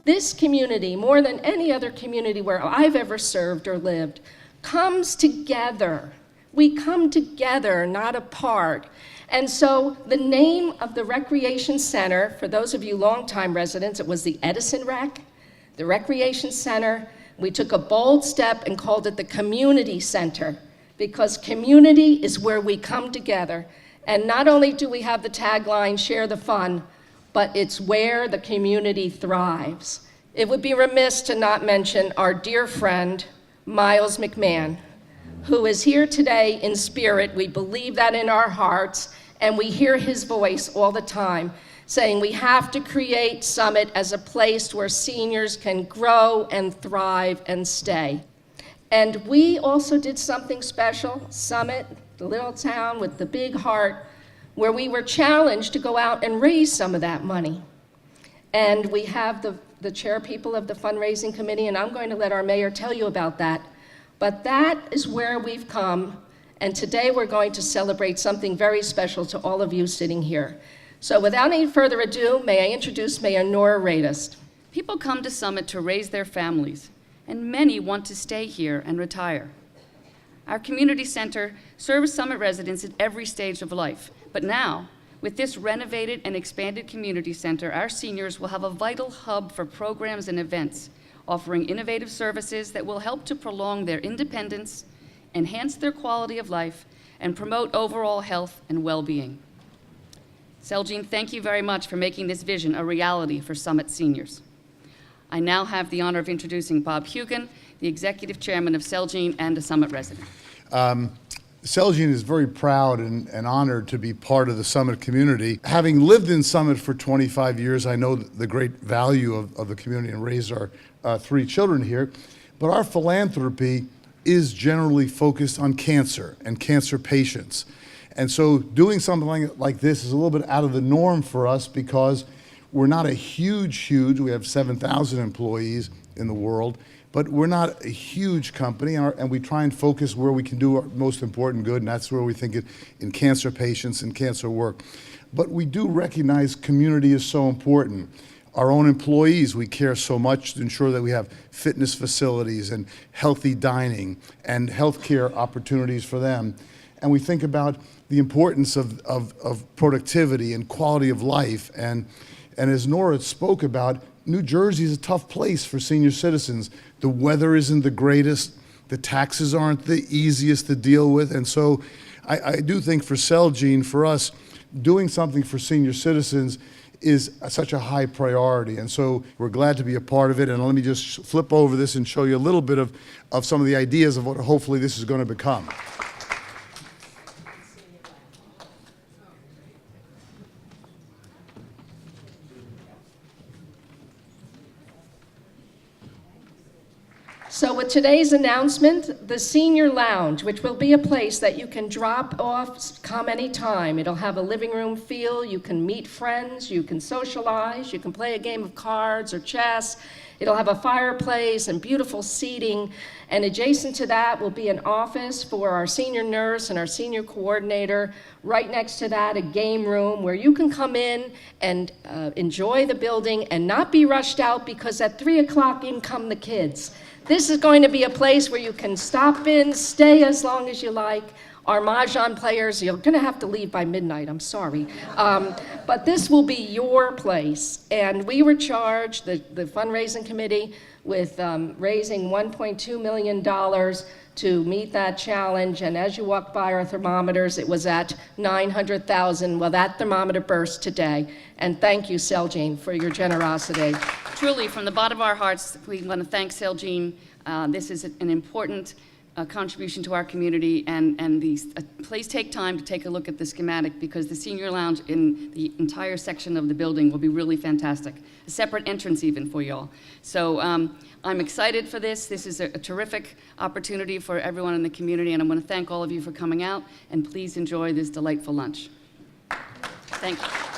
This community, more than any other community where I've ever served or lived, comes together. We come together, not apart. And so the name of the Recreation Center, for those of you longtime residents, it was the Edison Rec, the Recreation Center. We took a bold step and called it the Community Center, because community is where we come together. And not only do we have the tagline, share the fun, but it's where the community thrives. It would be remiss to not mention our dear friend, Miles McMahon, who is here today in spirit. We believe that in our hearts, and we hear his voice all the time, saying we have to create Summit as a place where seniors can grow and thrive and stay. And we also did something special, Summit, the little town with the big heart, where we were challenged to go out and raise some of that money. And we have the chair people of the fundraising committee, and I'm going to let our mayor tell you about that. But that is where we've come, and today we're going to celebrate something very special to all of you sitting here. So without any further ado, may I introduce Mayor Nora Radist. People come to Summit to raise their families, and many want to stay here and retire. Our community center serves Summit residents at every stage of life, but now, with this renovated and expanded community center, our seniors will have a vital hub for programs and events, offering innovative services that will help to prolong their independence, enhance their quality of life, and promote overall health and well-being. Celgene, thank you very much for making this vision a reality for Summit seniors. I now have the honor of introducing Bob Hugan, the Executive Chairman of Celgene and a Summit resident. Celgene is very proud and honored to be part of the Summit community. Having lived in Summit for 25 years, I know the great value of the community and raised our 3 children here. But our philanthropy is generally focused on cancer and cancer patients. And so doing something like this is a little bit out of the norm for us because we're not a huge, we have 7,000 employees in the world, but we're not a huge company, and we try and focus where we can do our most important good, and that's where we think it in cancer patients and cancer work. But we do recognize community is so important. Our own employees, we care so much to ensure that we have fitness facilities and healthy dining and healthcare opportunities for them. And we think about the importance of productivity and quality of life. And as Nora spoke about, New Jersey is a tough place for senior citizens. The weather isn't the greatest. The taxes aren't the easiest to deal with. And so I do think for Celgene, for us, doing something for senior citizens is such a high priority. And so we're glad to be a part of it. And let me just flip over this and show you a little bit of some of the ideas of what hopefully this is going to become. So with today's announcement, the Senior Lounge, which will be a place that you can drop off, come anytime. It'll have a living room feel, you can meet friends, you can socialize, you can play a game of cards or chess. It'll have a fireplace and beautiful seating, and adjacent to that will be an office for our senior nurse and our senior coordinator. Right next to that, a game room where you can come in and enjoy the building and not be rushed out because at 3 o'clock in come the kids. This is going to be a place where you can stop in, stay as long as you like. Our Mahjong players, you're going to have to leave by midnight, I'm sorry. But this will be your place. And we were charged, the fundraising committee, with raising $1.2 million to meet that challenge. And as you walk by our thermometers, it was at 900,000. Well, that thermometer burst today. And thank you, Celgene, for your generosity. Truly, from the bottom of our hearts, we want to thank Celgene. This is an important contribution to our community, and please take time to take a look at the schematic because the senior lounge in the entire section of the building will be really fantastic. A separate entrance even for y'all. So I'm excited for this. This is a terrific opportunity for everyone in the community, and I want to thank all of you for coming out, and please enjoy this delightful lunch. Thank you.